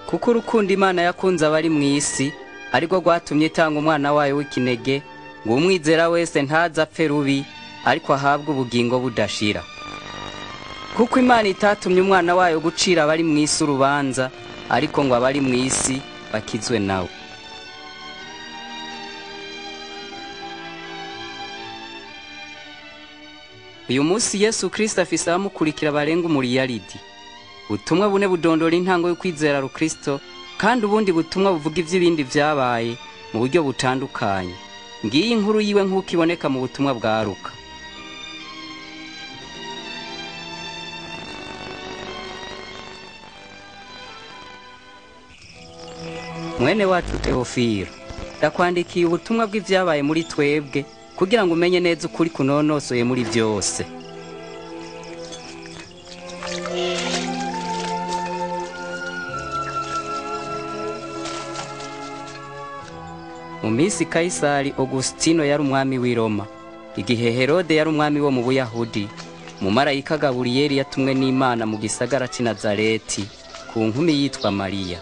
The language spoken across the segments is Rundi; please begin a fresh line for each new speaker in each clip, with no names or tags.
kuko urukundo Imana yakunze abari mu isi ariko rwatumye itanga umwana wayo w'ikinege ngo umwizera wese ntazapfe rubi ariko ahabwe ubugingo budashira. Kuko Imana itatumye umwana wayo gucira abari mu isi urubanza ariko ngo abari mu isi bakizwe nawe. Uyu munsi Yesu Kristo afise abamukurikira barenga umuriyaridi. Ubutumwa bune budondora intango yo kwizera Kristo, kandi ubundi butumwa buvuga ivy'ibindi vyabaye mu buryo butandukanye. Ngiyi inkuru yiwe nk'uko iboneka mu butumwa bwa Luka. Mwene wacu Teofilo, ndakwandikiye ubutumwa bw'ivyabaye muri twebwe kugira ngo umenye neza ukuri kunonosoye muri byose. Mu minsi Kaisari Augustino yari umwami w'i Roma, igihe Herode yari umwami wo mu Buyahudi, umumarayika Gaburiyeli yatumwe n'Imana mu gisagara c'i Nazareti ku nkumi yitwa Mariya.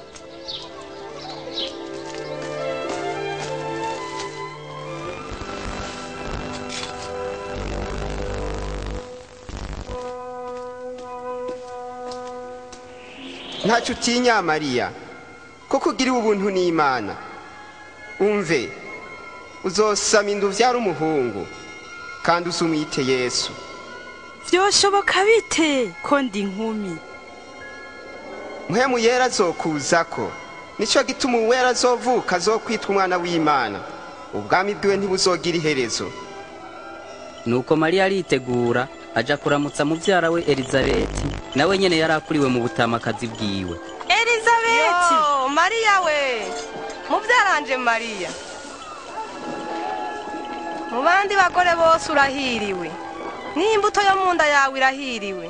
Ntacu utinya Mariya, kuko ugiriwe ubuntu n'Imana. Umve, uzosama inda uvyara umuhungu, kandi uzumwite Yesu.
Vyoshoboka bite ko ndi inkumi?
Mpwemu yera azokuzako, nico gituma uwera azovuka azokwitwa umwana w'Imana. Ubwami bwiwe ntibuzogira iherezo.
Nuko Mariya aritegura aja kuramutsa muvyara we Elizabeti, nawe nyene yarakuriwe mu butamakazi bwiwe.
Elizabeti, Mariya we, muvyaranje Mariya. Mu bandi bagore bose urahiriwe, n'imbuto yo mu nda yawe irahiriwe.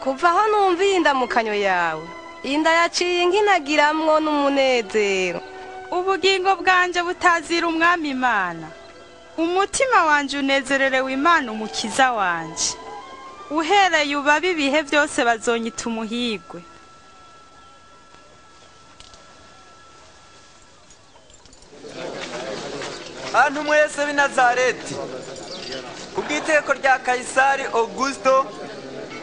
Kuva aho numviye indamukanyo yawe, inda yaciye nkinagiramwo n'umunezero.
Ubugingo bwanje butazira umwami Imana. Umutima wanje unezererewe Imana umukiza wanje. Uhereye ubabi ibihe byose bazonyita umuhigwe.
Bantu mwese b'i Nazareti, kubw'iteko rya Kaisari Augusto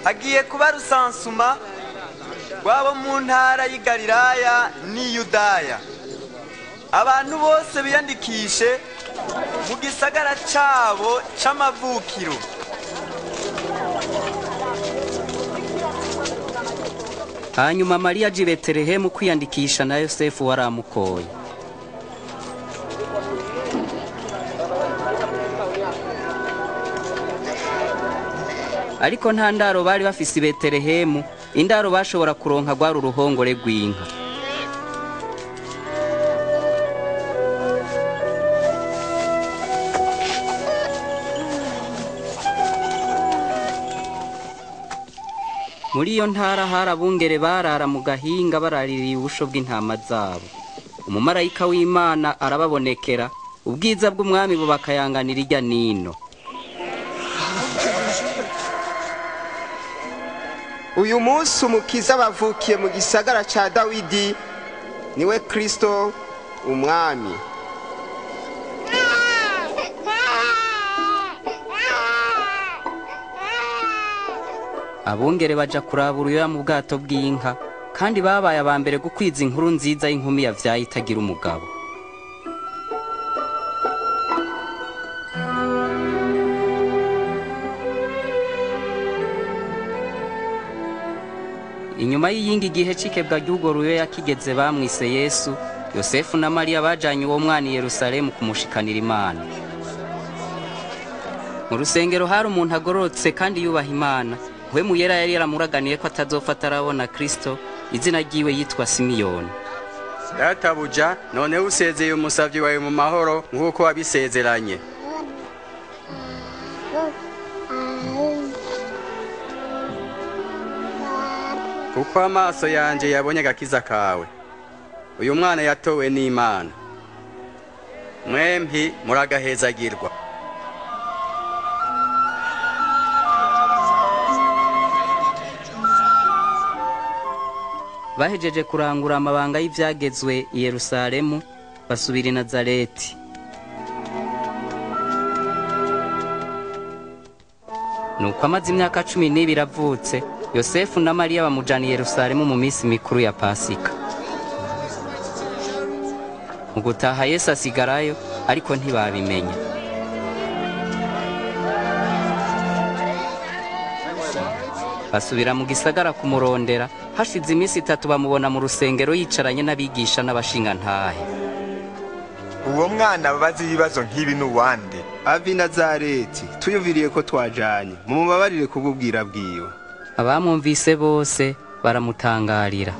hagiye kuba rusansuma rw'abo mu ntara y'i Galilaya n'i Yudaya. Abantu bose biyandikishe mu gisagara cabo c'amavukiro.
Hanyuma Mariya aje i Betelehemu kwiyandikisha na Yosefu waramukoye. Ariko nta ndaro bari bafise i Betelehemu, indaro bashobora kuronka rwari uruhongore rw'inka. Muri iyo ntara hari abungere barara mu gahinga baraririye ubusho bw'intama zabo. Umumarayika w'Imana arababonekera, ubwiza bw'umwami bubakayanganira irya nino.
Uyu munsi umukiza bavukiye mu gisagara ca Dawidi, niwe Kristo umwami.
Abungere baja kuraba uruyoya mu bwato bw'inka, kandi babaye abambere gukwiza inkuru nziza y'inkumi yavyaye itagira umugabo. Inyuma y'iyingi gihe cikebwa ry'urwo ruyoya kigeze bamwise Yesu, Yosefu na Mariya bajanye uwo mwana i Yerusalemu kumushikanira Imana. Mu rusengero hari umuntu agororotse kandi yubaha Imana. Mpwemu yera yari yaramuraganiye ko atazofata arabona Kristo, izina ryiwe yitwa Simiyoni.
Databuja, none usezeye umusavyi wawe mu mahoro nk'uko wabisezeranye. Kuko amaso yanje yabonye agakiza kawe. Uyu mwana yatowe n'Imana. Mwempi muragahezagirwa.
bahejeje kurangura amabanga y'ivyagezwe i Yerusalemu basubira i Nazareti. Nuko amaze imyaka 12 avutse, Yosefu na Mariya bamujana i Yerusalemu mu minsi mikuru ya Pasika. Mu gutaha Yesu asigarayo, ariko ntibabimenya. Basubira mu gisagara kumurondera, hashize iminsi 3 bamubona mu rusengero yicaranye n'abigisha n'abashingantahe.
Uwo mwana babaza ibibazo nk'ibi n'uwande.
Ava i Nazareti, tuyumviriye ko twajanye, mumubabarire kububwira bwiwe.
Abamwumvise bose baramutangarira.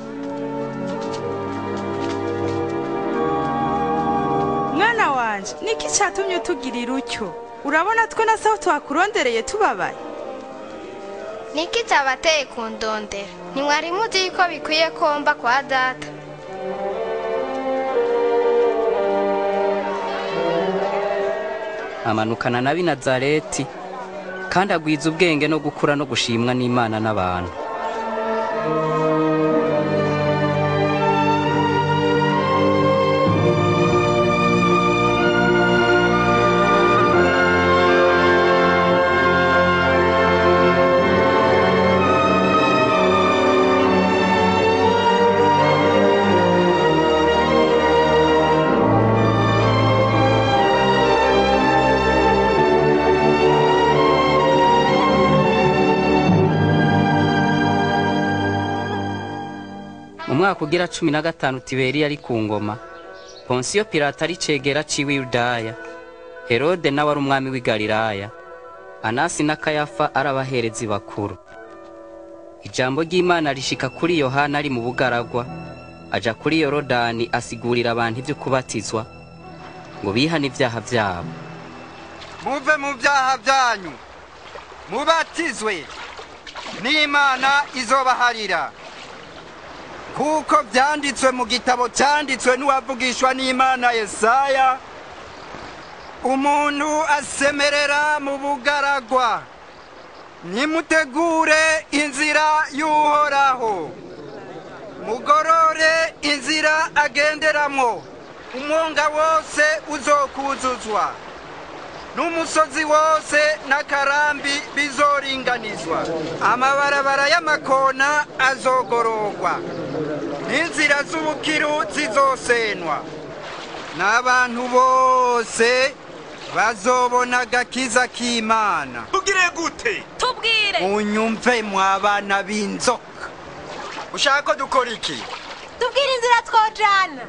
Mwana wanje, niki cyatumye utugirira utyo? Urabona twe na saho twakurondereye tubabaye.
Niki cyabateye kundondera? Ntimwari muzi ko bikwiye komba kwa data.
Amanukana na Nazareti, kandi agwiza ubwenge no gukura no gushimwa n'Imana n'abantu. Umwaka ugira 15 Tiberi yari ku ngoma, Ponsiyo Pilato ari cegera ciwe Yudaya, Herode nawe ari umwami w'i Galilaya, Anasi na Kayafa arabaherezi bakuru. Ijambo ry'Imana rishika kuri Yohana ari mu bugaragwa, aja kuri Yorodani asigurira abantu ivyo kubatizwa, ngo bihane ivyaha vyabo.
Muve mu byaha byanyu, mubatizwe, n'Imana izobaharira. Kuko byanditswe mu gitabo cyanditswe n'uwavugishwa n'Imana Yesaya, umuntu asemerera mu bugaragwa, nimutegure inzira y'Uhoraho, mugorore inzira agenderamwo, umwonga wose uzokuzuzwa, n'umusozi wose n'akarambi bizoringanizwa, amabarabara y'amakona azogororwa, n'inzira z'ubukiru zizosenwa, n'abantu bose bazobona agakiza k'Imana.
Tugire gute?
Tubwire.
Unyumve mwabana b'inzoka.
Ushaka ko dukora iki?
Tubwire inzira twojana.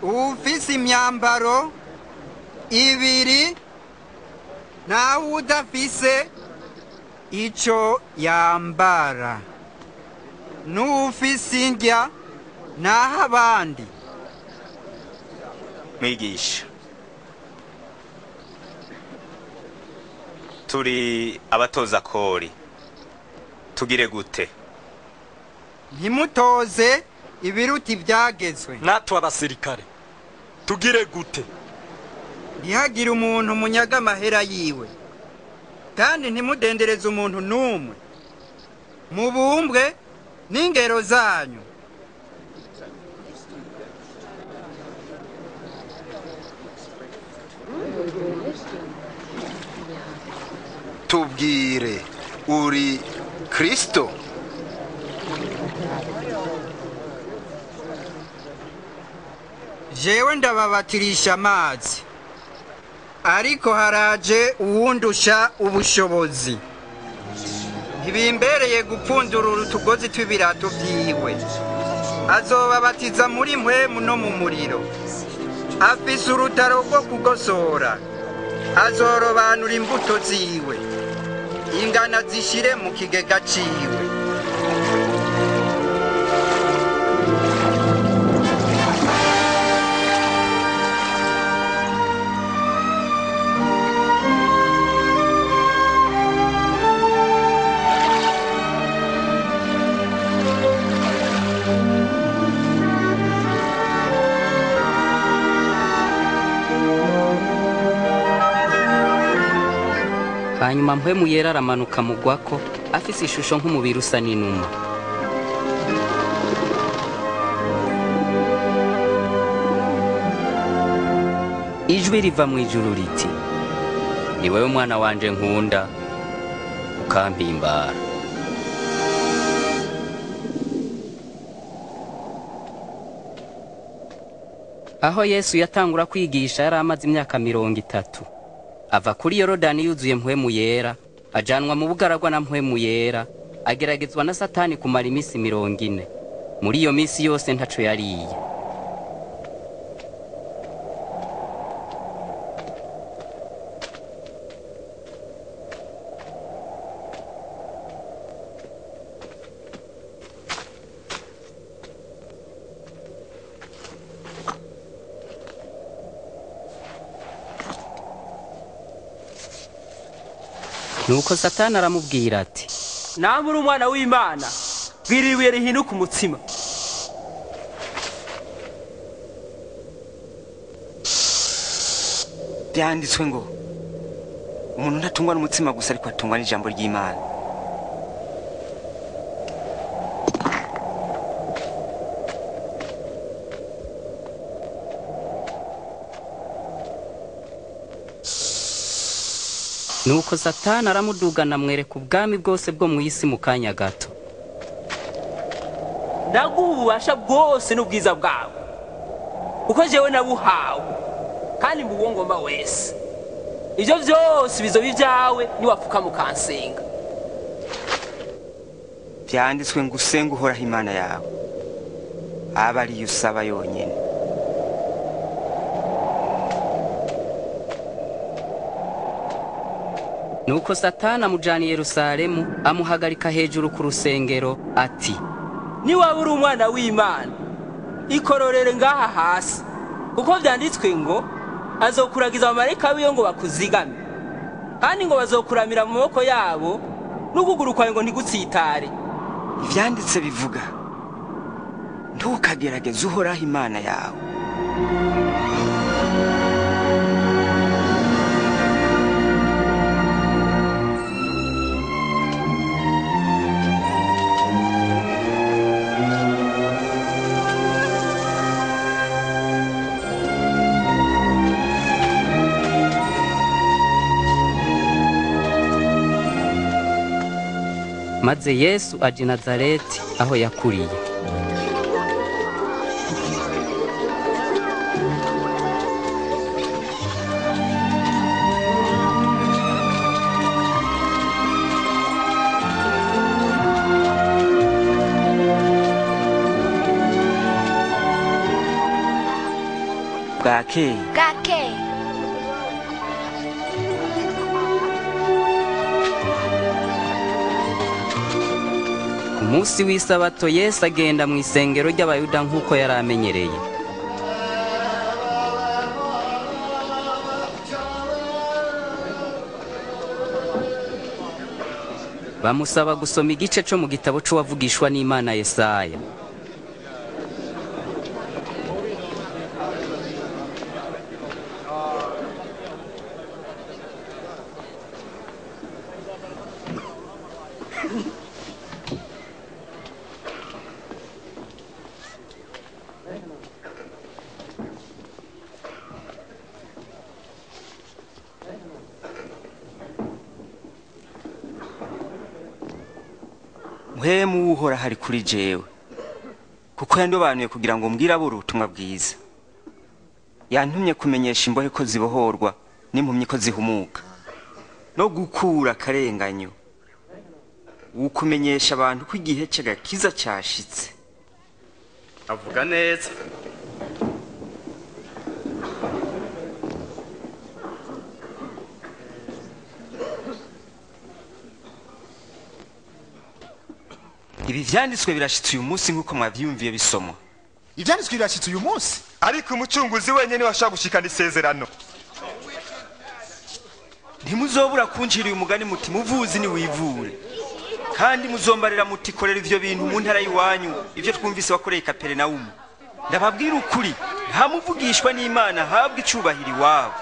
Ufise imyambaro ibiri, nawe udafise ico yambara. N'ufise indya naho abandi.
Mwigisha, turi abatoza kori, tugire gute?
Ntimutoze ibiruti byagezwe.
Natwe abasirikare tugire gute?
Ntihagire umuntu munyaga amahera yiwe, kandi ntimudendereze umuntu n'umwe. Mubumbwe n'ingero zanyu.
Tubwire, uri Kristo?
Jewe ndababatirisha amazi, ariko haraje uwundusha ubushobozi. Ntibimbereye gupfundurura utugozi tw'ibirato vyiwe. Azobabatiza muri mpwemu no mu muriro. Afise urutaro rwo kugosora. Azorobanura imbuto ziwe, ingana zishire mu kigega ciwe.
Hanyuma mpwemu yera aramanuka mugwako, afise ishusho nk'umubiri usa n'inuma. Ijwi riva mu ijuru riti, ni wewe mwana wanje nkunda, ukampimbara. Aho Yesu yatangura kwigisha yari amaze imyaka 30. Ava kuri Yorodani yuzuye mpwemu yera, ajanwa mu bugaragwa na mpwemu yera, ageragezwa na Satani kumara imisi 40. Muri iyo misi yose ntaco yariye. Nuko Satani aramubwira ati,
namwe uri umwana w'Imana, bwira ibuye rihinduka umutsima.
Byanditswe ngo umuntu ntatungwa n'umutsima gusa ariko atungwa n'ijambo ry'Imana.
Nuko Satani aramudugana amwereka ubwami bwose bwo mu isi mu kanya gato.
Ndaguha ububasha bwose n'ubwiza bwawe, kuko jewe nabuhawe, kandi mbuwo ngomba wese. Ivyo vyose bizoba ivyawe niwapfuka mukansenga.
Byanditswe ngo usenga uhoraho Imana yawe, aba ariyo usaba yonyene.
Nuko Satani amujana i Yerusalemu, amuhagarika hejuru ku rusengero ati,
niwaba uri umwana w'Imana, ikororere ngaha hasi, kuko vyanditswe ngo azokuragiza abamarayika biwe ngo bakuzigame, kandi ngo bazokuramira mu maboko yabo, n'ukuguru kwawe ngo ntigutsitare.
Ivyanditse bivuga, ntukagerageze uhoraho Imana yawe.
Maze Yesu aje Nazareti aho yakuriye.
Bwakeye.
Umunsi w'isabato Yesu agenda mu isengero ry'Abayuda nk'uko yari amenyereye. Bamusaba gusoma igice cyo mu gitabo c'uwavugishwa n'Imana Yesaya.
Muhemu uhoraho ari kuri jewe, kuko yandobanuye kugira ngo mbwire abo ubutumwa bwiza. Yantumye kumenyesha imbohe ko zibohorwa n'impumyi ko zihumuka, no gukura akarenganyo, ukumenyesha abantu ko igihe cy'agakiza cyashitse.
Avuga neza.
Ibi vyanditswe birashitse uyu munsi nk'uko mwavyumviye bisomwa.
Ivyanditswe birashitse uyu munsi,
ariko umucunguzi wenyene washaka gushikana isezerano. Ntimuzobura kunjira uyu mugani muti muvuzi ni wivure, kandi muzombarira muti korera ivyo bintu mu ntara yiwanyu, ivyo twumvise wakoreye Kaperinaumu. Ndababwira ukuri, nta muvugishwa n'Imana habwa icubahiro iwabo.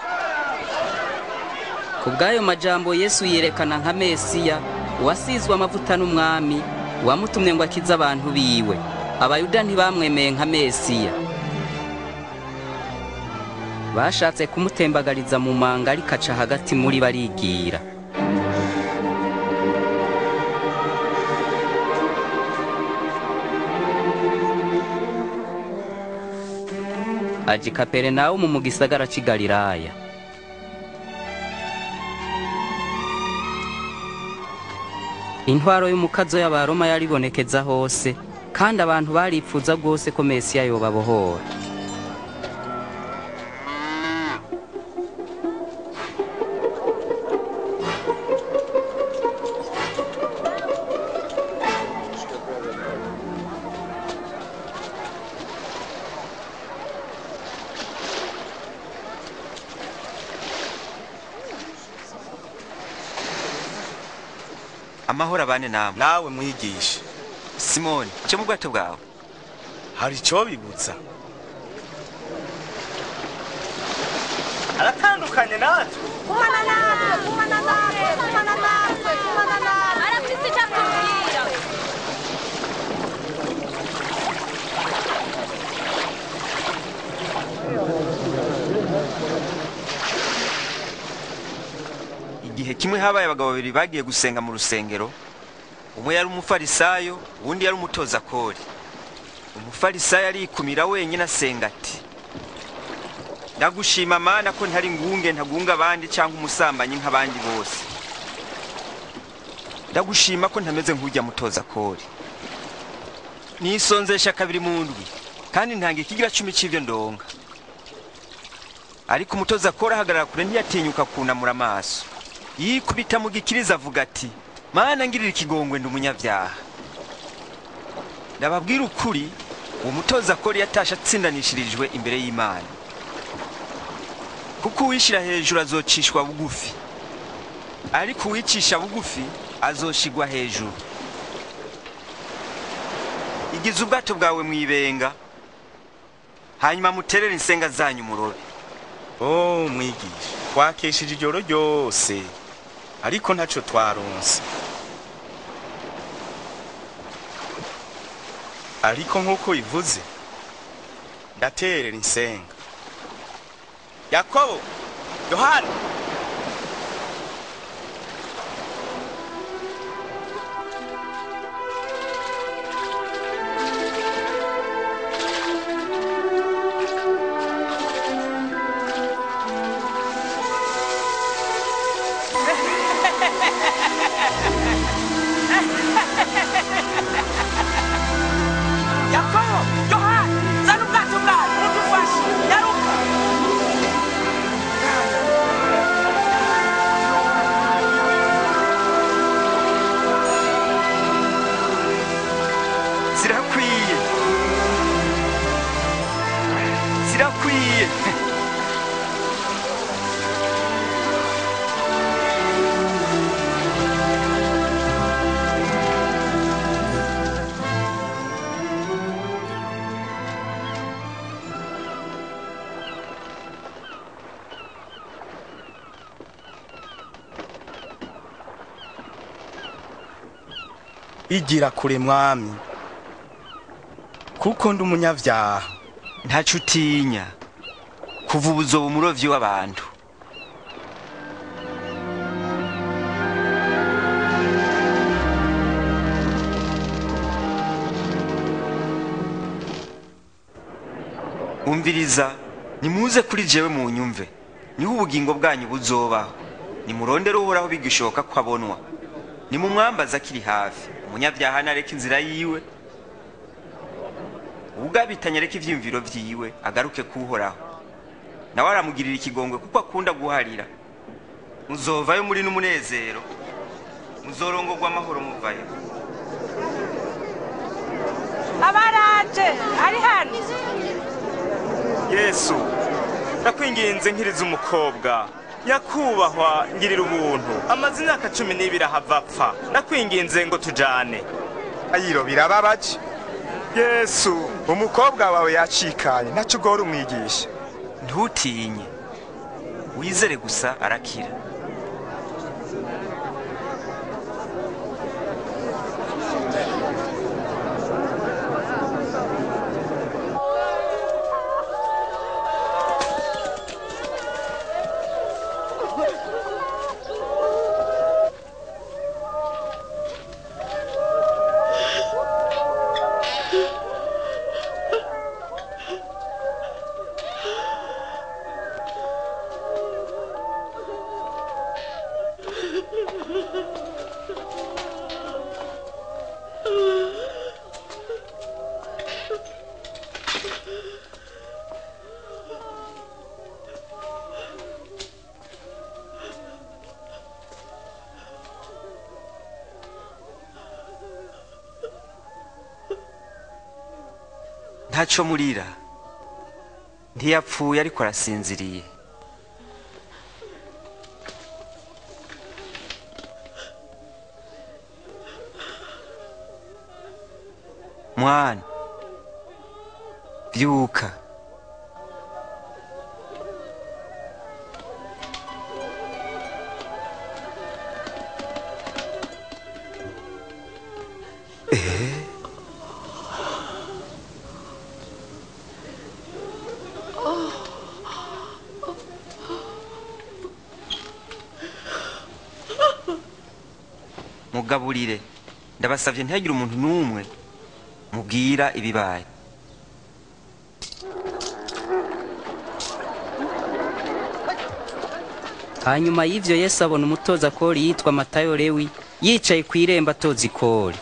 Kubw'ayo majambo Yesu yerekana nka Mesiya uwasizwe amavuta n'umwami wamutumye ngo akize abantu biwe. Abayuda ntibamwemeye nka Mesiya, bashatse kumutembagariza mu manga, ariko aca hagati muri barigira. Aja i Kaperinawumu mu gisagara c'i Galilaya. Intwaro y'umukazo y'Abaroma yaribonekeza hose, kandi abantu baripfuza rwose ko Mesiya yobabohora.
Amahoro abane namwe.
Nawe mwigisha.
Simoni, cyo mu bwato bwawe.
Hari icyo bibutsa? Aratandukanye natwe.
Kumana natwe. Arafise icyo atubwira.
Igihe kimwe habaye abagabo babiri bagiye gusenga mu rusengero. Umwe yari umufarisayo, uwundi yari umutoza kori. Umufarisayo arikumira wenyine asenga ati: ndagushima Mana ko ntari ngunge ntagunga abandi cyangwa umusambanyi nk'abandi bose. Ndagushima ko ntameze nk'ujya mutoza kori. Nisonzesha kabiri mu ndwi, kandi ntanga ikigira 10 cy'ivyo ndonga. Ariko umutoza kori ahagarara kure ntiyatinyuka kunamura amaso. Yikubita mu gikiriza avuga ati: Mana ngirira ikigongwe ndi umunyabyaha. Ndababwira ukuri, uwo mutoza kori yatasha atsindanishirijwe imbere y'Imana. Kuko uwishira hejuru azocishwa bugufi, ariko uwicisha bugufi azoshigwa hejuru. Igize ubwato bwawe mwibenga, hanyuma muterere insenga zanyu murobe.
Oh mwigisha, twakeshije ijoro ryose, ariko ntaco twaronse. Ariko nk'uko ivuze, ndaterera insenga. Yakobo, Yohana,
zirakwiye.
igira kure mwami, kuko ndi umunyavyaha.
Ntaco utinya, kuva ubuzoba umurovyi w'abantu. Umviriza, nimuze kuri jewe mu nyumve, niho ubugingo bwanyu buzobaho. Nimurondere uhoraho bigishoboka ko abonwa. Nimumwambaza akiri hafi. Umunyavyaha nareka inzira yiwe, ugabitanya reka ivyimviro vyiwe, agaruke kuhoraho. Nawe aramugirira ikigongwe kuko akunda guharira. Muzovayo muri n'umunezero, muzorongorwa amahoro muvayo.
Abaraje ari hano.
Yesu, ndakwinginze nkiriza umukobwa. Nyakubahwa ngirira ubuntu. Amaze imyaka 12 ahava apfa. Ndakwinginze ngo tujane.
Ayiro birababaje. Yesu, umukobwa wawe yacikanye, ntaco ugora umwigisha.
Ntutinye, wizere gusa arakira. Ntaco murira. Ntiyapfuye ariko arasinziriye. Mwana, byuka. Mugaburire. Ndabasavye ntihagire umuntu n'umwe mubwira ibibaye.
Hanyuma y'ivyo Yesu abona umutoza kori yitwa Matayo Lewi yicaye kw'irembo atoza ikori.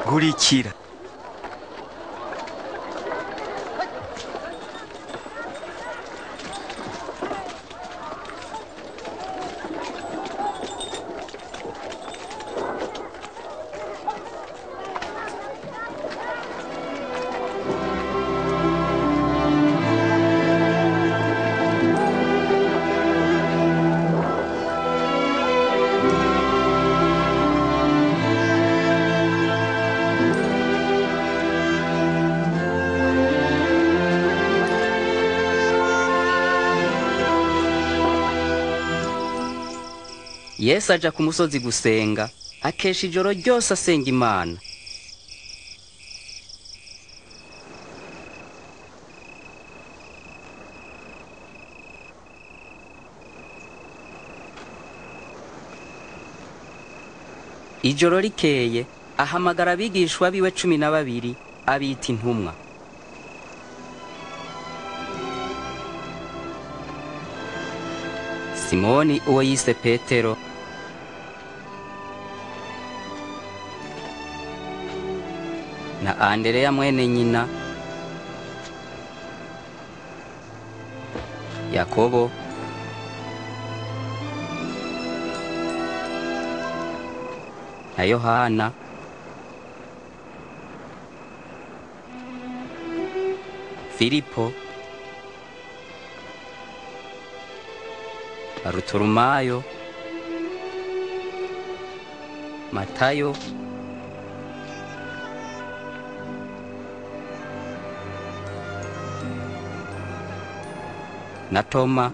Nkurikira.
Yesu aja ku musozi gusenga, akesha ijoro ryose asenga Imana. Ijoro rikeye, ahamagara abigishwa biwe 12 abita intumwa. Simoni uwo yise Petero, na Andereya mwene nyina, Yakobo, na Yohana, Filipo, Barutolomayo, Matayo, na Toma,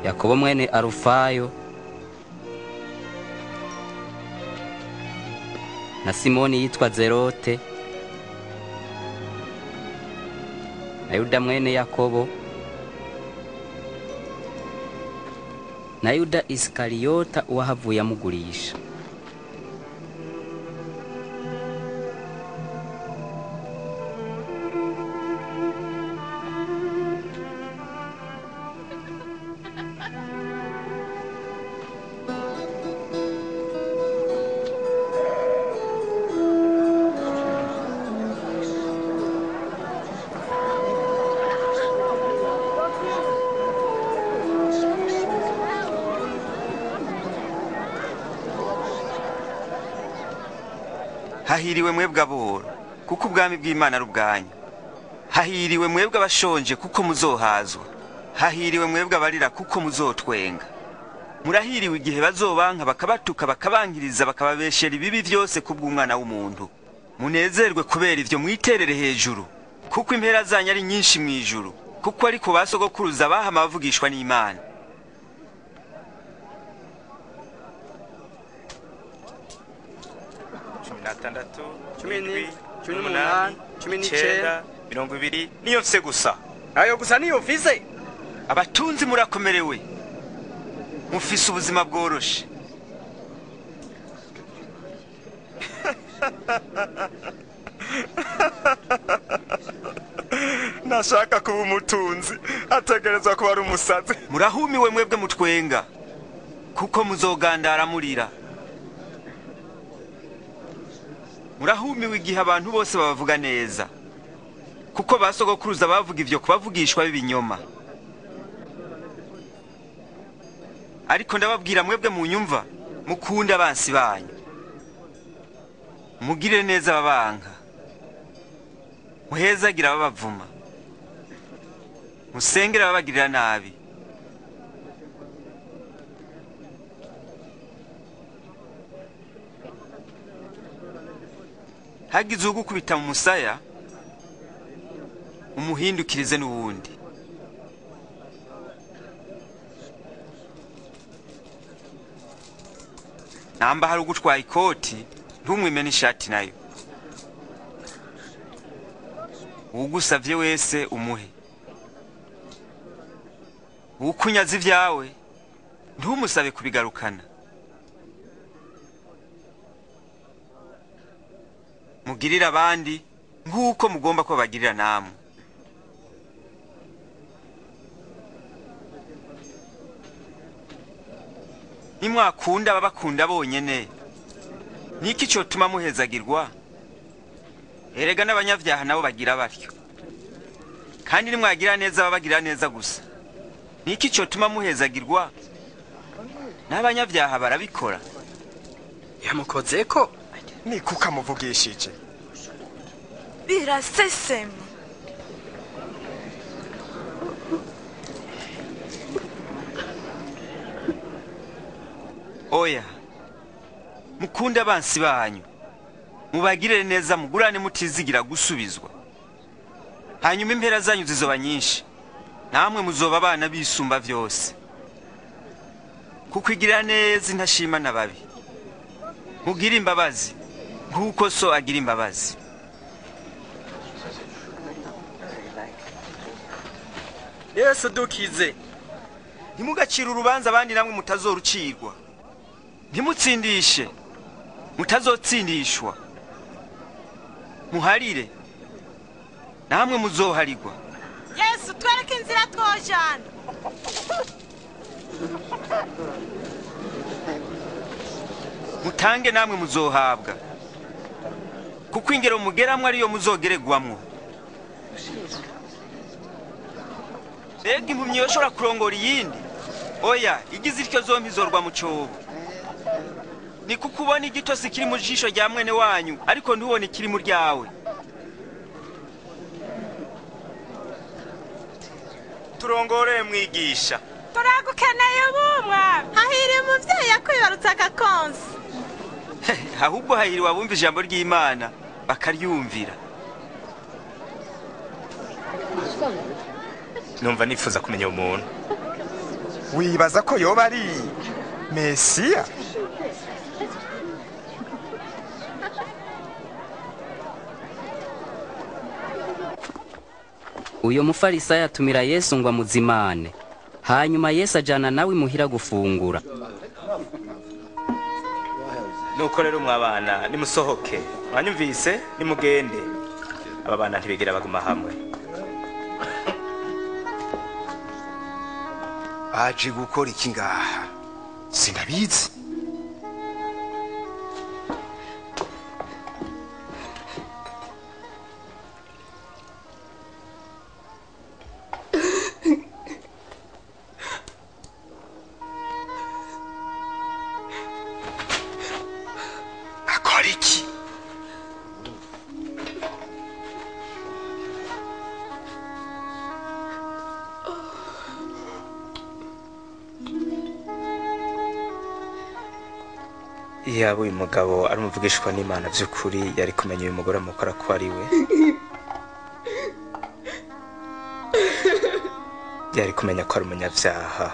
Yakobo mwene Arufayo, na Simoni yitwa Zerote, na Yuda mwene Yakobo, na Yuda Iskariyota uwahavuye amugurisha.
Hahiriwe mwebwe aboro, kuko ubwami bw'Imana ari ubwanyu. Hahiriwe mwebwe abashonje, kuko muzohazwa. Hahiriwe mwebwe abarira, kuko muzotwenga. Murahiriwe igihe bazobanka bakabatuka bakabangiriza bakababeshera ibibi byose kubw'Umwana w'umuntu. Munezerwe kubera ivyo, mwiterere hejuru, kuko impera zanyu ari nyinshi mw'ijuru, kuko ariko basogokuruza bahama bavugishwa n'Imana.
Cumi n'umunani, cumi n'icenda,
20 niyo mfise gusa.
Ayo gusa niyo ufise?
Abatunzi murakomerewe, mufise ubuzima bworoshe.
Nashaka kuba umutunzi, ategerezwa kuba ari umusazi.
Murahumiwe mwebwe mutwenga, kuko muzogandara murira. Murahumiwe igihe abantu bose babavuga neza, kuko basogokuruza bavuga ivyo kubavugishwa b'ibinyoma. Ariko ndababwira mwebwe munyumva, mukunda abansi banyu, mugirire neza ababanka, muhezagira ababavuma, musengera ababagirira nabi. Hagize ugukubita mu musaya, umuhindukirize n'uwundi. Namba hari ugutwaye ikoti, ntumwime n'ishati nayo. Ugusavye wese umuhe. Ukunyaza ivyawe, ntumusabe kubigarukana. Mugirira abandi nk'uko mugomba ko bagirira namwe. Nimwakunda ababakunda bonyene, niki cotuma muhezagirwa? Erega n'abanyavyaha nabo bagira batyo. Kandi nimwagira neza ababagira neza gusa, niki cotuma muhezagirwa? N'abanyavyaha barabikora.
Yamukozeko?
Ni kuka muvugishije.
Birasesema.
Oya, mukunda abansi banyu, mubagirire neza, mugurane mutizigira gusubizwa. Hanyuma impera zanyu zizoba nyinshi, namwe muzoba abana bisumba vyose. Kuko igira neza intashima n'ababi. Mugire imbabazi, nk'uko so agira imbabazi.
Yesu dukize.
Ntimugacire urubanza abandi namwe mutazorucirwa. Ntimutsindishe, mutazotsindishwa. Muharire, namwe muzoharirwa.
Yesu twereke inzira twojana.
Mutange namwe muzohabwa, kuko ingero mugeramwe ariyo muzogeregwamwo. Mbega impumyi yoshobora kurongora iyindi? Oya, igize ityo zompi izorwa mu cobo. Ni kuko ubona igitosi kiri mu jisho rya mwene wanyu, ariko ntubone ikiri mu ryawe.
Turongore mwigisha.
Turagukeneye ubumwa. Hahiriye umuvyeyi yakwibarutse agakonsi.
Ahubwo hahiriwe abumva ijambo ry'Imana bakaryumvira.
Numva nifuza kumenya umuntu.
Wibaza ko yoba ari Mesiya?
Uyo mufarisayo atumira Yesu ngo amuzimane. Hanyuma Yesu ajana nawe imuhira gufungura.
Nuko rero mwabana nimusohoke, mwanyumvise nimugende. Aba bana ntibigera baguma hamwe.
Aje gukora iki ngaha? Sinabizi. Akora iki?
Yaba uyu mugabo ari umuvugishwa n'Imana by'ukuri yari kumenya uyu mugore amukora ko ari we. Yari kumenya ko ari umunyabyaha.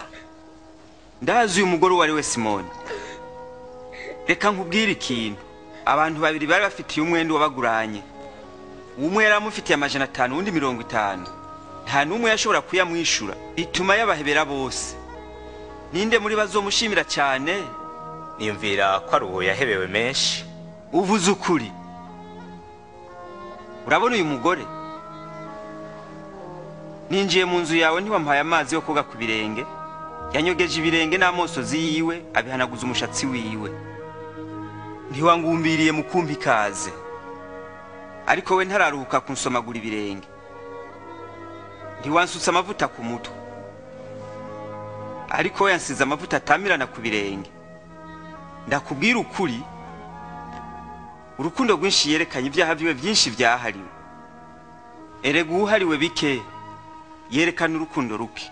Ndazi uyu mugore wari we Simoni. Reka nkubwire ikintu. Abantu babiri bari bafitiye umwenda wabaguranye. umwe yaramufitiye amajana 5 undi 50. Nta numwe yashobora kuyamwishura, bituma yabahebera bose. Ninde muri bazomushimira cyane?
Niyumvira ko ari uwo yahebewe menshi.
Uvuze ukuri. Urabona uyu mugore? Ninjiye mu nzu yawe ntiwampaye amazi yo koga ku birenge. Yanyogeje ibirenge n'amosozi yiwe, abihanaguza umushatsi wiwe. Ntiwangumbiriye mu kumpa ikaze. Ariko we ntararuhuka kunsomagura ibirenge. Ntiwansutse amavuta ku mutwe. Ariko we yansize amavuta atamirana ku birenge. Ndakubwira ukuri, urukundo rwinshi yerekanye ibyaha byiwe byinshi byahariwe. Erega uhariwe bike yerekana urukundo ruke.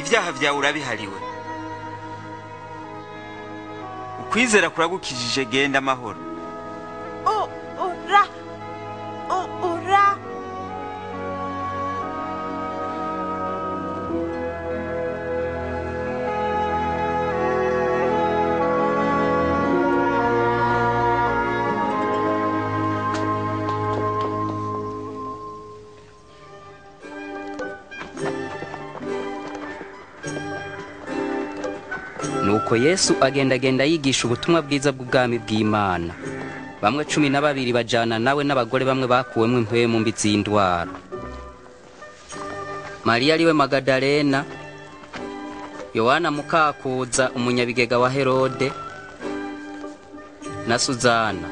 Ibyaha byawe urabihariwe. Ukwizera kuragukijije, genda amahoro.
Nuko Yesu agenda yigisha ubutumwa bwiza bw'ubwami bw'Imana. Bamwe 12 bajana nawe n'abagore bamwe bakuwemwe impwemu mbi z'indwara. Mariya ariwe Magadalena, Yohana mukakuza umunyabigega wa Herode, na Suzana.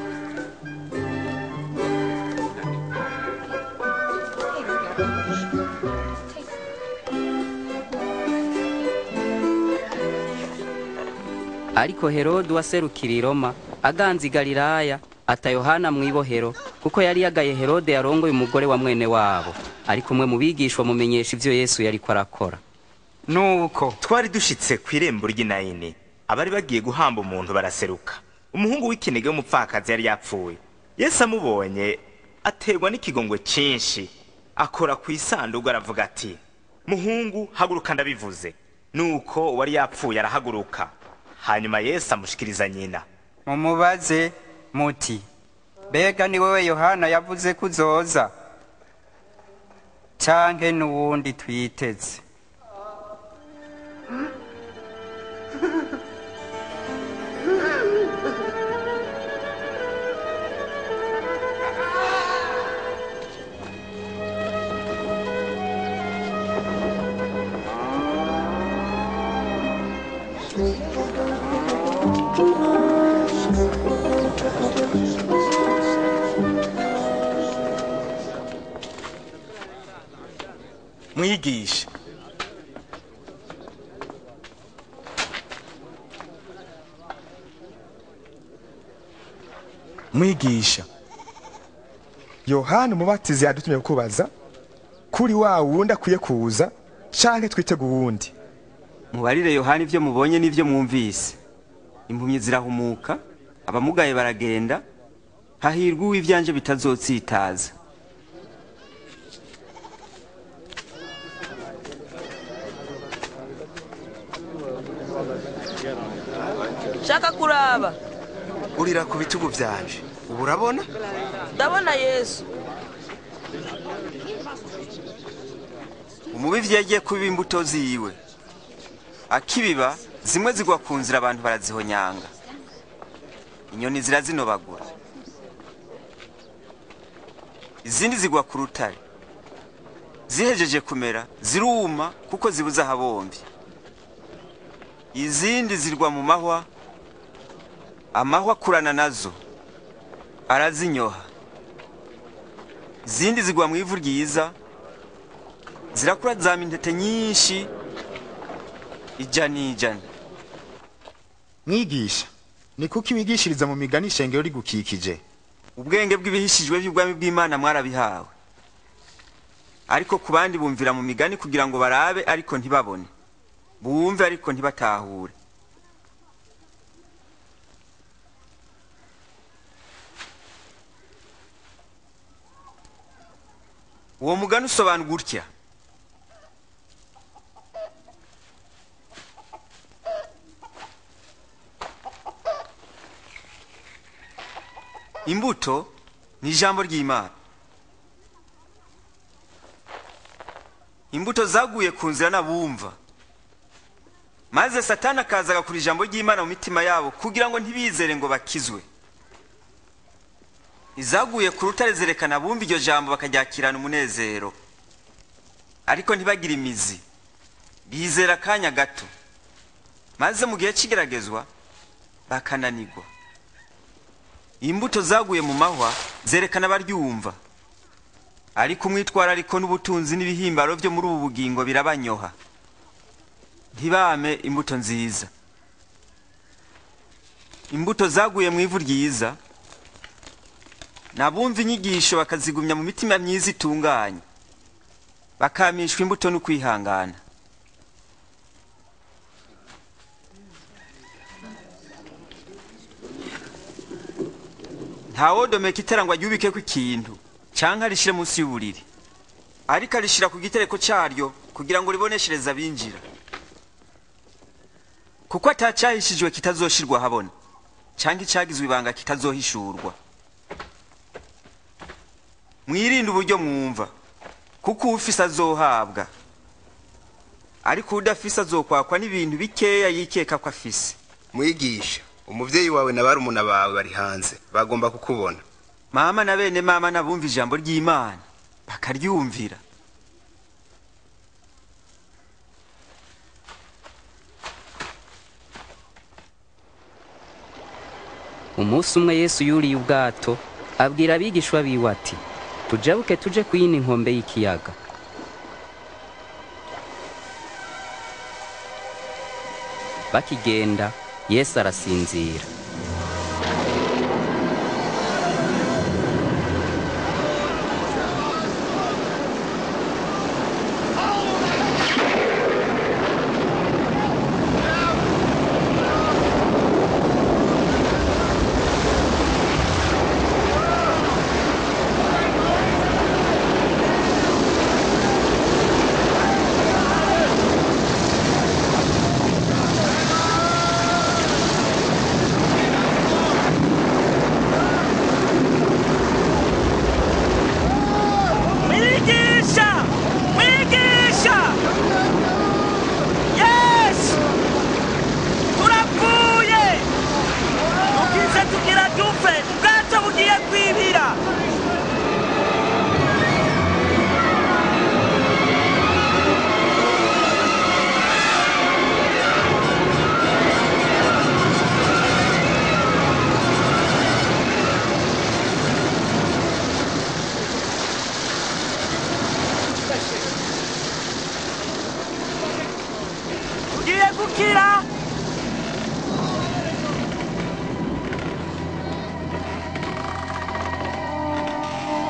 Ariko Herode waserukira i Roma aganza i Galilaya ata Yohana mwibohero, kuko yari yagaye Herode yarongoye umugore wa mwene wabo. Ariko umwe mu bigishwa mumenyesha ivyo Yesu yariko arakora.
Nuko twari dushitse ku irembo ry'Inayini, abari bagiye guhamba umuntu baraseruka. Umuhungu w'ikinege w'umupfakazi yari yapfuye. Yesu amubonye aterwa n'ikigongwe cyinshi, akora ku isanduku aravuga ati, muhungu haguruka ndabivuze. Nuko wari yapfuye arahaguruka. Hanyuma Yesu amushikiriza nyina.
Mumubaze muti, bega ni wewe Yohana yavuze kuzoza, canke n'uwundi twiteze?
Mwigisha,
mwigisha, Yohana umubatizi yadutumye kubaza kuri wa wundi akwiye kuza canke twitega uwundi.
Mubarire Yohana ivyo mubonye n'ivyo mwumvise. Impumyi zirahumuka, abamugaye baragenda, hahirwa uw'ivyanje bitazotsitaza.
Shaka kuraba.
Urira ku bitugu byanje. Ubu urabona?
Ndabona Yesu.
Umubivyi yagiye kubiba imbuto ziwe. Akibiba zimwe zigwa ku nzira, abantu barazihonyanga. Inyoni zirazinobagura. Izindi zigwa ku rutare. Zihejeje kumera ziruma kuko zibuza habombi. Izindi zirwa mu mahwa, amahwa kurana nazo arazinyoha. Izindi zigwa mu ivu ryiza, zirakura zama intete nyinshi, ijana.
Mwigisha, ni kuki wigishiriza mu migani ishengero rigukikije?
Ubwenge bw'ibihishijwe by'ubwami bw'Imana mwarabihawe. Ariko ku bandi bumvira mu migani kugira ngo barabe ariko ntibabone, bumve ariko ntibatahure. Uwo mugani usobanura gutya: imbuto ni ijambo ry'Imana. Imbuto zaguye ku nzira n'abumva, maze Satani akaza agakura ijambo ry'Imana mu mitima yabo kugira ngo ntibizere ngo bakizwe. Izaguye ku rutare zerekana abumva iryo jambo bakaryakirana umunezero, ariko ntibagire imizi, bizera akanya gato, maze mu gihe cy'igeragezwa bakananirwa. Imbuto zaguye mu mahwa zerekana abaryumva, ariko umwitwarariko n'ubutunzi n'ibihimbaro byo muri ubu bugingo birabanyoha, ntibame imbuto nziza. Imbuto zaguye mu ivu ryiza nabumva inyigisho bakazigumya mu mitima myiza itunganye, bakamishwa imbuto no kwihangana. Ntawodomeka itara ngo aryubikeko ikintu canke arishire munsi y'uburiri, ariko arishira ku gitereko caryo kugira ngo riboneshereze abinjira, kuko atacyahishijwe kitazoshirwa habona, canke icagizwe ibanga kitazohishurwa. Mwirinde uburyo mwumva, kuko uwufise azohabwa, ariko udafise azokwakwa n'ibintu bikeya yikeka ko afise.
Mwigisha, umuvyeyi wawe na barumuna bawe bari hanze, bagomba kukubona.
Mama na bene mama nabumva ijambo ry'Imana bakaryumvira.
Umunsi umwe Yesu yuriye ubwato abwira abigishwa biwe ati, tujabuke tuje ku yindi nkombe y'ikiyaga. Bakigenda Yesu arasinzira.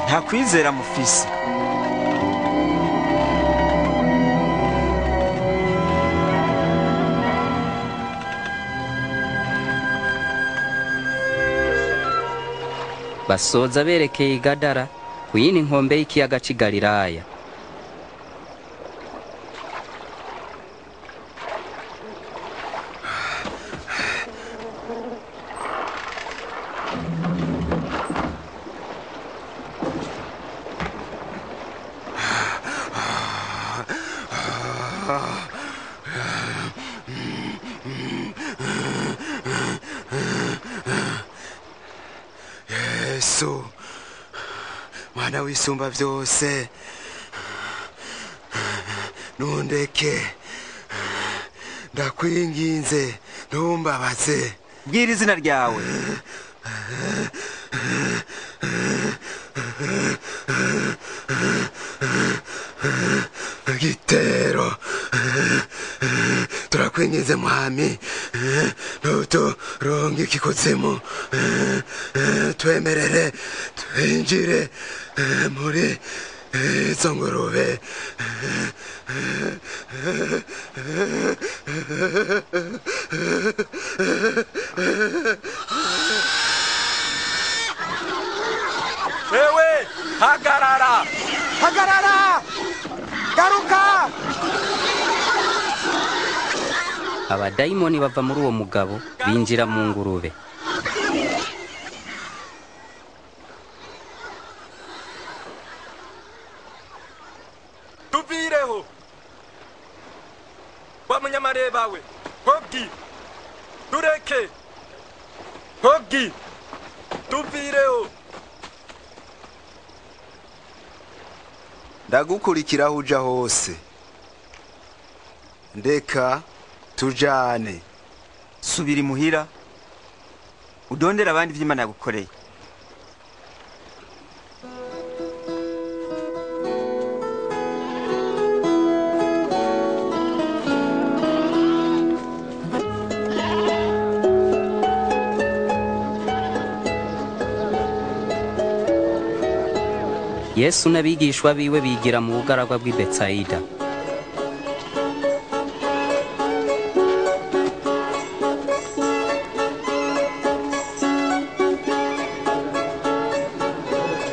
Nta kwizera mufise.
Basoza berekeye i Gadara ku yindi nkombe y'ikiyaga c'i Galilaya.
Yesu, mwana w'isumba byose, nundeke, ndakwinginze, ntumbabaze.
Bwira izina ryawe.
Gitero, turakwinginze mwami, ntuturonke ikikuzimu, twemerere twinjire muri izo ngurube.
Wewe hagarara,
hagarara, garuka.
Abadayimoni bava muri uwo mugabo binjira mu ngurube.
munyamareba we hogi tureke hogi tuvireho.
Ndagukurikira aho uja hose, ndeka tujane.
Subira imuhira udondera abandi vy'Imana yagukoreye.
Yesu n'abigishwa biwe bigira mu bugaragwa bw'i Betsayida.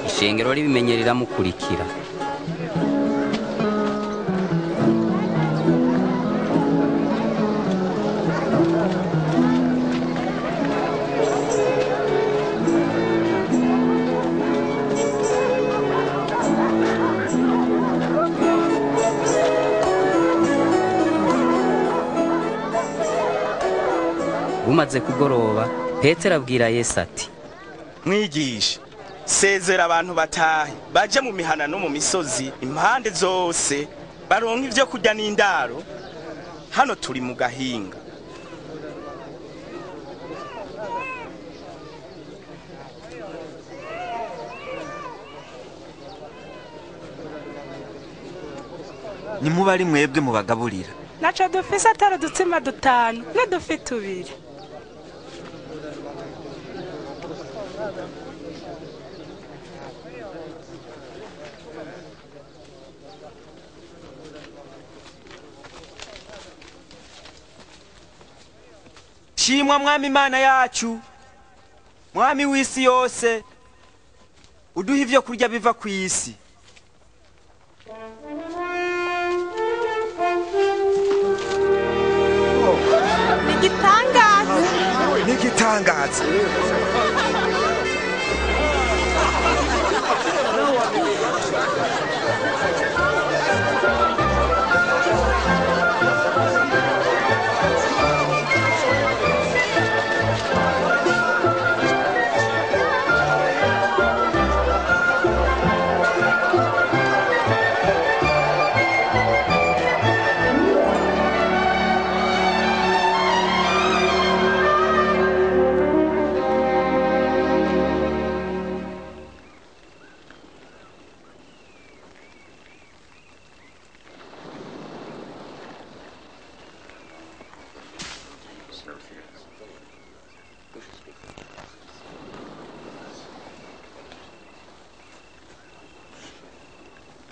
Ishengero ribimenye riramukurikira. Bumaze kugoroba, Petero abwira Yesu ati,
Mwigisha, sezera abantu batahe baje mu mihana no mu misozi impande zose baronka ivyo kurya n'indaro. Hano turi mu gahinga.
Nimuba ari mwebwe mubagaburira.
Naco dufise atari udutsima dutanu n'udufi tubiri.
Shimwa mwami Imana yacu, mwami w'isi yose, uduha ivyo kurya biva kw'isi.
Nigitangaza.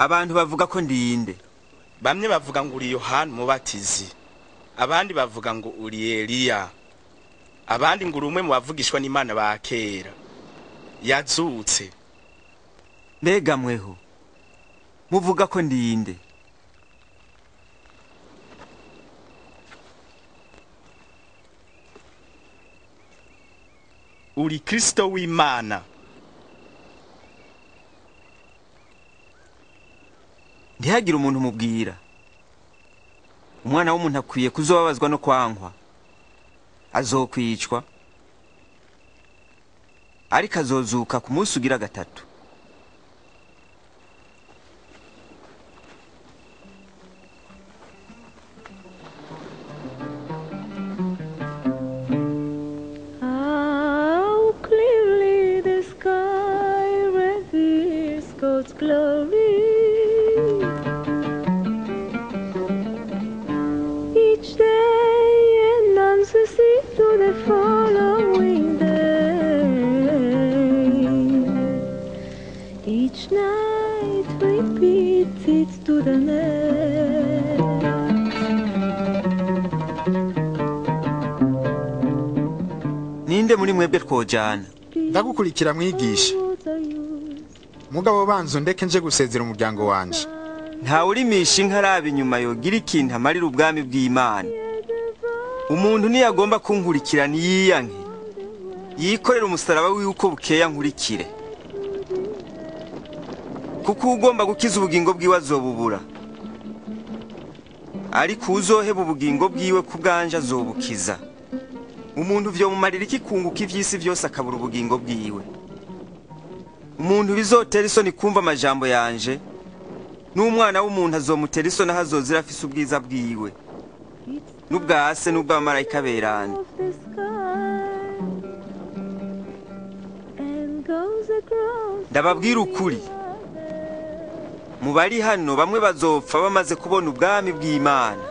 Abantu bavuga ko ndinde.
Bamwe bavuga ngo uri Yohana Mubatizi, abandi bavuga ngo uri Eliya, abandi ngo uri umwe mu bavugishwa n'Imana ba kera yazutse.
Mbega mweho muvuga ko ndinde?
Uri Kristo w'Imana.
Ntihagire umuntu mubwira. Umwana w'umuntu akwiye kuzobabazwa no kwankwa, azokwicwa, ariko azozuka ku munsi ugira gatatu.
How clearly the sky reveals God's glory. Each day announces it to the following day. Each night repeats it to the next.
Ninde muri mwebwe twojana?
Ndagukurikira mwigisha. Mugabo banzo ndeke nje gusezera umuryango wanje.
Nta urimisha inkaraba inyuma yogira ikintu amarira ubwami bw'Imana. Umuntu niyagomba kunkurikira niyiyanke, yikorera umusaraba wiwe uko bukeya nkurikire. Kuko ugomba gukiza ubugingo bwiwe azobubura, ariko uzoheba ubugingo bwiwe ku bwanje azobukiza. Umuntu vyomumarira iki kunguka ivy'isi vyose akabura ubugingo bwiwe? Umuntu bizotera isoni kumva amajambo yanje, n'umwana w'umuntu azomutera isoni aho azozira afise ubwiza bwiwe, n'ubwase n'ubw'abamarayika beranda. Ndababwira ukuri, mu bari hano bamwe bazopfa bamaze kubona ubwami bw'Imana.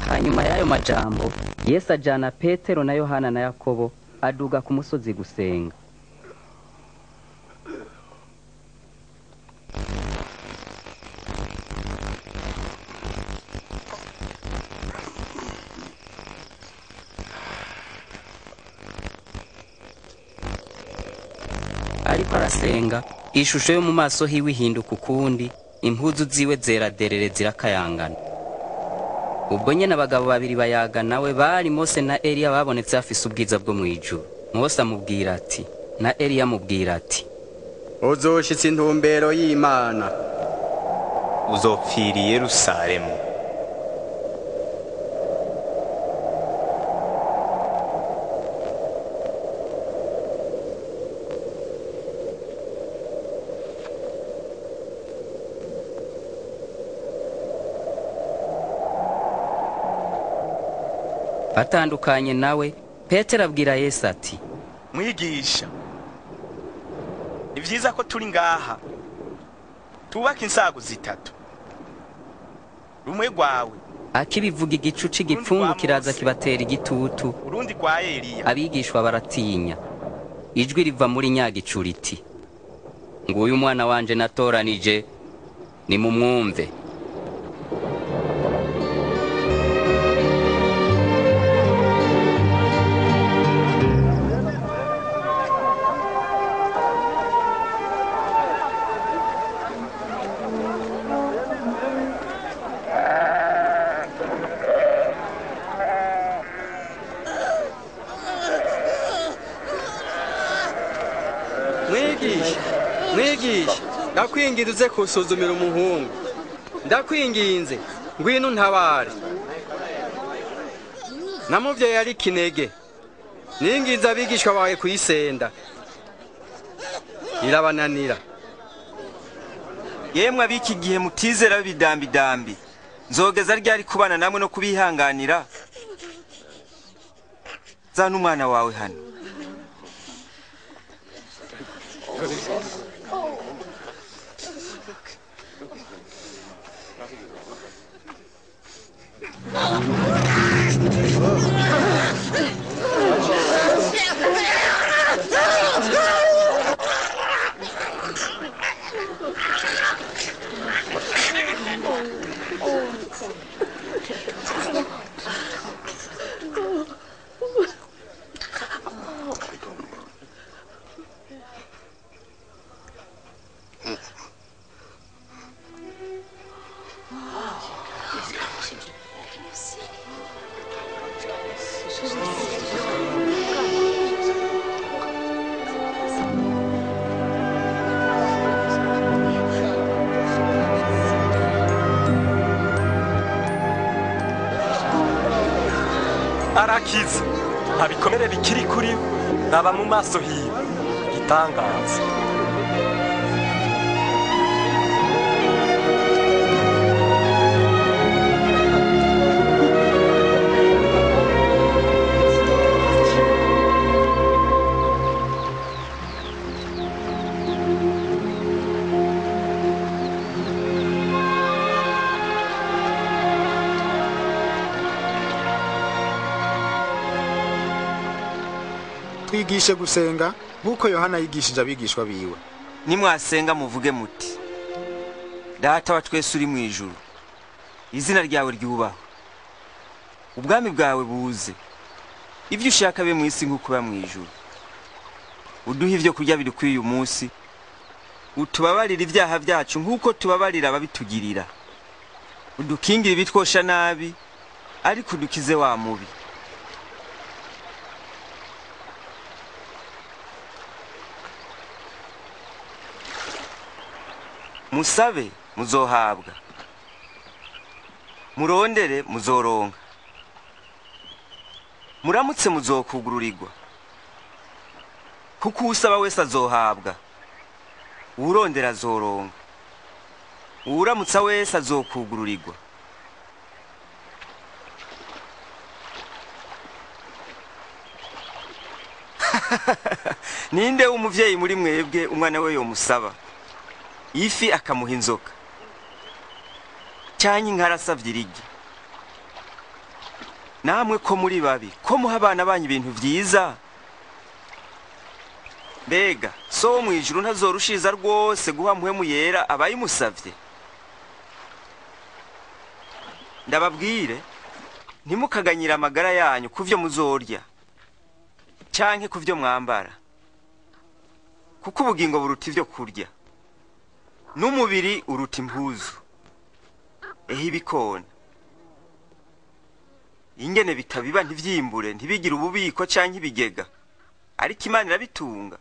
Hanyuma y'ayo majambo Yesu ajana Petero na Yohana na Yakobo aduga ku musozi gusenga. Ariko arasenga, ishusho yo mu maso hiwe ihinduka ukundi, impuzu ziwe zera derere zirakayangana. Ubwo nyene abagabo babiri bayaga nawe bari Mose na Eliya babonetse afise ubwiza bwo mwijuru. Mose amubwira ati, na Eliya amubwira ati,
uzoshitsa intumbero y'Imana,
uzopfira i Yerusalemu.
Batandukanye nawe, Petero abwira Yesu ati,
Mwigisha, ni vyiza ko turi ngaha, tubaka insago zitatu, rumwe rwawe.
Akibivuga igicu c'igipfungu kiraza kibatera igitutu,
urundi rwa Eliya.
Abigishwa baratinya. Ijwi riva muri nyagicu riti, nguyu umwana wanje natoranije, nimumwumve.
Mwigisha, ndakwinginze uze kusuzumira umuhungu. Ndakwinginze, ngwino untabare. Namuvye yari kinege. Ninginze abigishwa bawe kuyisenda. Irabananira.
Yemwe abiki gihe mutizera bidambidambi. Nzogeza ryari kubana namwe no kubihanganira? Zana umwana wawe hano.
Arakiza, abikomere bikiri kuri aba mu maso hiwe, gitangaza.
Twigishe gusenga nkuko Yohana yigishije abigishwa biwe.
Nimwasenga muvuge muti, Data wa twese uri mu ijuru, izina ryawe ryubahwe, ubwami bwawe buze, ibyo ushaka be mu isi nkuko ba mu ijuru. uduhe ibyo kurya biri kuri uyu munsi, utubabarire ibyaha byacu nk'uko tubabarira ababitugirira, udukingire ibitwosha nabi, ariko udukize wa mubi. Musabe muzohabwa, murondere muzoronka, muramutse muzokugururirwa. Kuko usaba wese azohabwa, urondera azoronka, uramutsa wese azokugururirwa. Ninde umuvyeyi muri mwebwe umwana we yomusaba ifi akamuha inzoka, cyanye nkarasavye irigi? Namwe ko muri babi, ko muha abana banyu ibintu vyiza? Mbega so wo mwijuru ntazorushiza rwose guha muhemu yera abayimusavye? Ndababwire, ntimukaganyira amagara yanyu kuvyo muzorya canke kuvyo mwambara, kuko ubugingo buruta ivyo kurya, n'umubiri uruta impuzu. Ibikona ingene bitabiba ntivyimbure, ntibigire ububiko canke ibigega, ariko Imana irabitunga.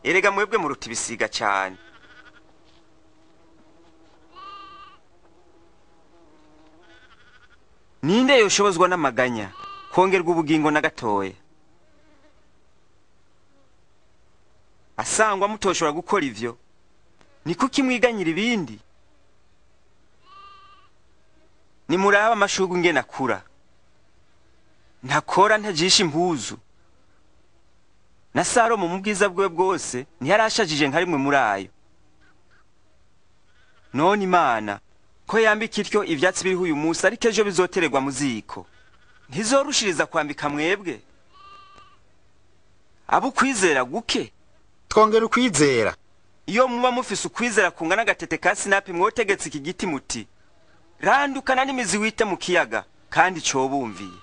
Erega mwebwe muruta ibisiga cyane. Ninde yoshobozwa n'amaganya kongerwa ubugingo na gatoya? Asangwa mutoshobora gukora ivyo, ni kuki mwiganyira ibindi? Nimuraba amashugwe ingene akura, ntakora ntajisha impuzu. Na Salomo mu bwiza bwe bwose ntiyarashajije nka rimwe muri ayo. None Imana ko yambika ityo ivyatsi biriho uyu munsi, ariko ejo bizotererwa mu ziko, ntizorushiriza kwambika mwebwe abo kwizera guke?
Twongera ukwizera.
Iyo muba mufise ukwizera kungana agatete ka sinapi, mwotegetse iki giti muti randukana n'imizi wite mu kiyaga, kandi cobumviye.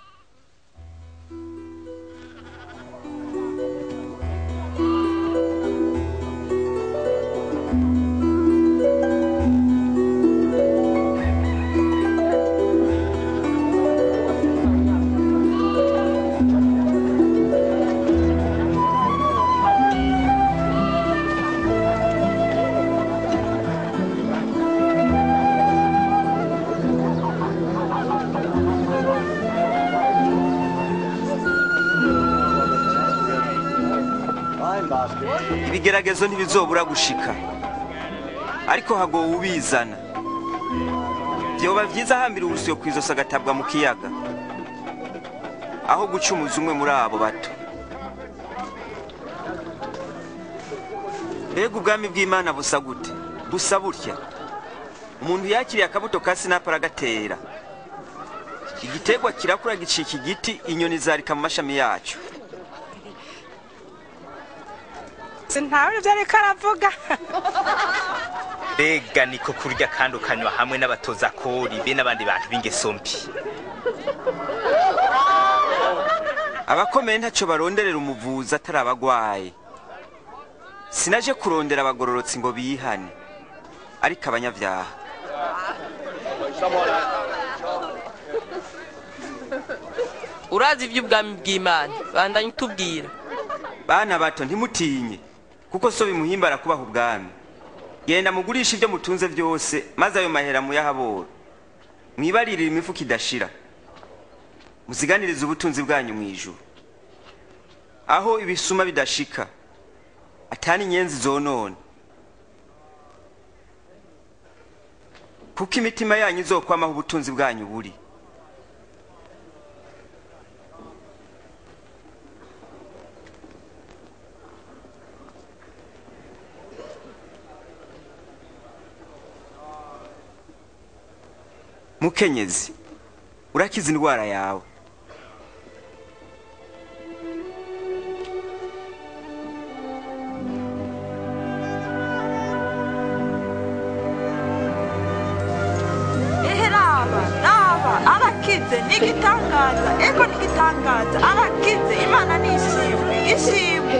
Ibigeragezo ntibizobura gushika, ariko hagowe ubizana. Vyoba vyiza hambira urusiyo kwizosa agatabwa mu kiyaga, aho gucumuza umwe muri abo bato. Mbega ubwami bw'Imana busa gute? Busa burya. Umuntu yakiriye akabuto ka sinapi aragatera, igiterwa kirakura gicika igiti, inyoni zarika mu mashami yacu.
Sintawe byari karavuga.
Mbega niko kurya kandi ukanywa hamwe n'abatoza kori be n'abandi bantu b'ingeso mbi.
Abakomeye ntacyo baronderera umuvuzi atari abagwaye. Sinaje kurondera abagororotsi ngo bihane, ariko abanyavyaha.
Urazi ivy'ubwami bw'Imana, bandanye utubwira.
Bana bato ntimutinye, kuko so bimuhimbara kubaho ubwami. Genda mugurisha ibyo mutunze byose, maze ayo mahera muyahabora, mwibaririre imifuka idashira, muziganirize ubutunzi bwanyu mwijuru, aho ibisuma bidashika, atani inyenzi zonone. Kuko imitima yanyu izokwamaho ubutunzi bwanyu buri. Mukenyezi, urakiza indwara yawe.
Arakize, nigitangaza, ego nigitangaza, arakize, Imana nisi
ishimwe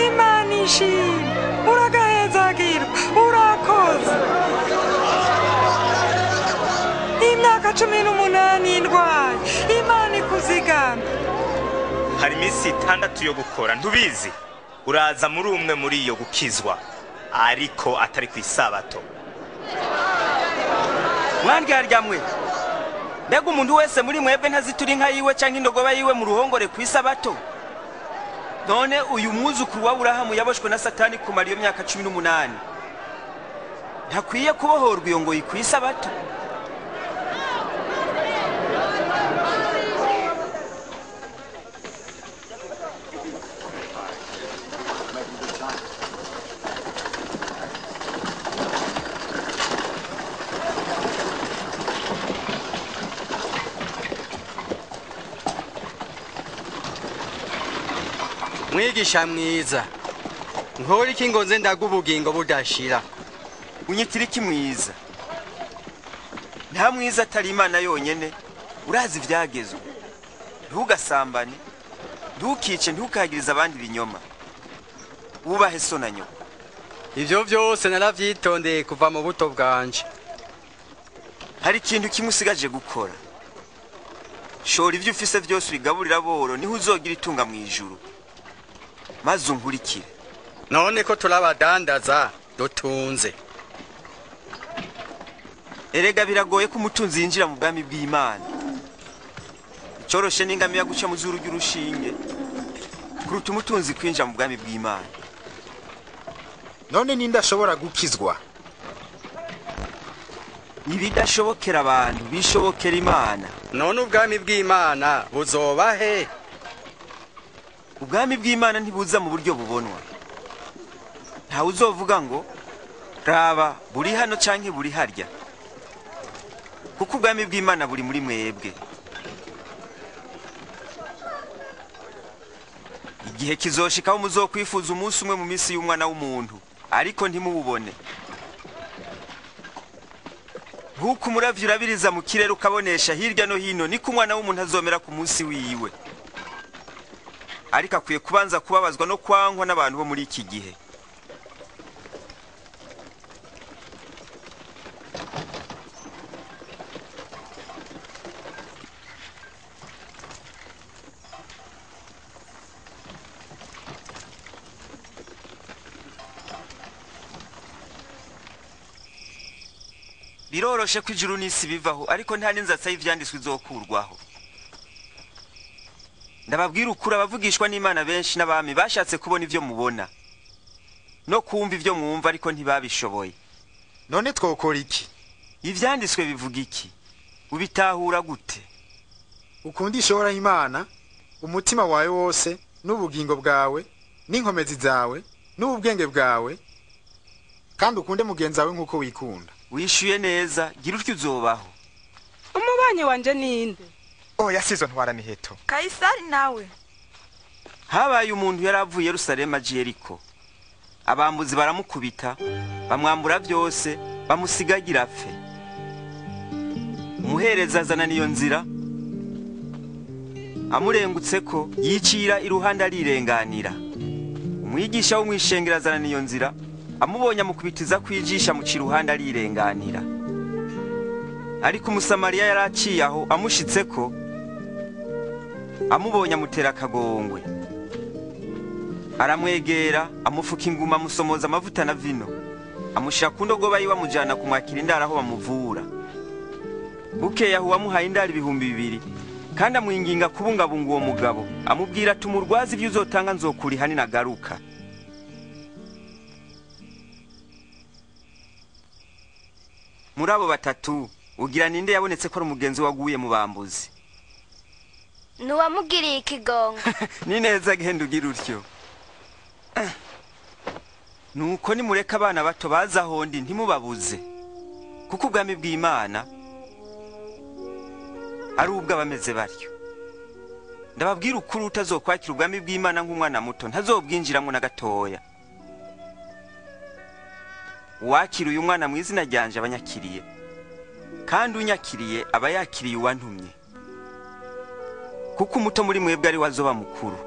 imana ishimwe uragahezagirwa urakoze imyaka 18 ndwaye imana ikuzigama
hari iminsi 6 yo gukora ntubizi uraza muri umwe muri iyo gukizwa ariko atari ku isabato
mwandyarya mbega umuntu wese muri mwebwe ntazitura inka yiwe canke indogoba yiwe mu ruhongore ku isabato none uyu mwuzukuru wa Aburahamu yaboshwe na Satani kumara iyo myaka 18 ntakwiye kubohorwa iyo ngo ku isabato
mwigisha mwiza nkora iki ngo nze ndagubugingo budashira
unyitira iki mwiza nta mwiza atari Imana yonyene urazi ivyagezwe ntugasambane ntukice ntukagiriza abandi binyoma wubahe so na nyoko
ivyo vyose naravyitondeye kuva mu buto bwanje
hari ikintu kimwe usigaje gukora shora ivyo ufise vyose ubigaburira boro niho uzogira itunga mu ijuru maze unkurikire
none ko turabadandaza dutunze
erega biragoye ko umutunzi yinjira mu bwami bw'Imana icoroshe n'ingamiya guca mu zuru ry'urushinge kuruta umutunzi kwinjira mu bwami bw'Imana
none ninde ashobora gukizwa
ibidashobokera abantu bishobokera Imana
none ubwami bw'Imana buzoba he
ubwami bw'Imana ntibuza mu buryo bubonwa ntawe uzovuga ngo raba buri hano canke buri harya kuko ubwami bw'Imana buri muri mwebwe igihe kizoshikaho muzokwifuza umunsi umwe mu minsi y'umwana w'umuntu ariko ntimububone nk'uko umuravyi urabiriza mu kirere ukabonesha hirya no hino niko umwana w'umuntu azomera ku munsi wiwe ariko akwiye kubanza kubabazwa no kwankwa n'abantu bo muri iki gihe biroroshe ko ijuru n'isi bivaho ariko nta n'inzatsi y'ivyanditswe izokurwaho ndababwira ukuri abavugishwa n'Imana benshi n'abami bashatse kubona ivyo mubona no kumva ivyo mwumva ariko ntibabishoboye
none twokora iki
ivyanditswe bivuga iki ubitahura gute
ukundisha Uhoraho Imana umutima wawe wose n'ubugingo bwawe n'inkomezi zawe n'ubwenge bwawe kandi ukunde mugenzi wawe nk'uko wikunda
wishuye neza gira utyo uzobaho
umubanyi wanje ninde
yasizo ntwara miheto
Kaisari nawe
habaye umuntu yaravuye Yerusalemu aje Yeriko abambuzi baramukubita bamwambura byose bamusigagira apfe umuhereza azana niyo nzira amurengutse ko yicira iruhande arirenganira umwigisha wo mwishengera azana niyo nzira amubonye amukubitiza kwijisha mu ciruhande arirenganira ariko umusamariya yaraciye aho amushitse ko amubonye amutera akagongwe aramwegera amufuka inguma amusomoza amavuta na vino amushira ku ndogoba yiwe amujana kumwakira indaro aho bamuvura bukeye aho wamuhaye indaro 2,000 kandi amwinginga kubungabunga uwo mugabo amubwira ati umurwazi ibyo uzotanga nzokuriha ninagaruka muri abo batatu ugira ninde yabonetse ko ari umugenzi waguye mu bambuzi
nuwamugiriye ikigongo
ni neza genda ugira utyo nuko nimureka abana bato baza hondi ntimubabuze kuko ubwami bw'Imana ari ubw'abameze batyo ndababwira ukuri utazokwakira ubwami bw'Imana nk'umwana muto ntazobwinjiramo na gatoya wakira uyu mwana mu izina ryanje abanyakiriye kandi unyakiriye aba yakiriye uwantumye kuko umuto muri mwebwe ari wazoba mukuru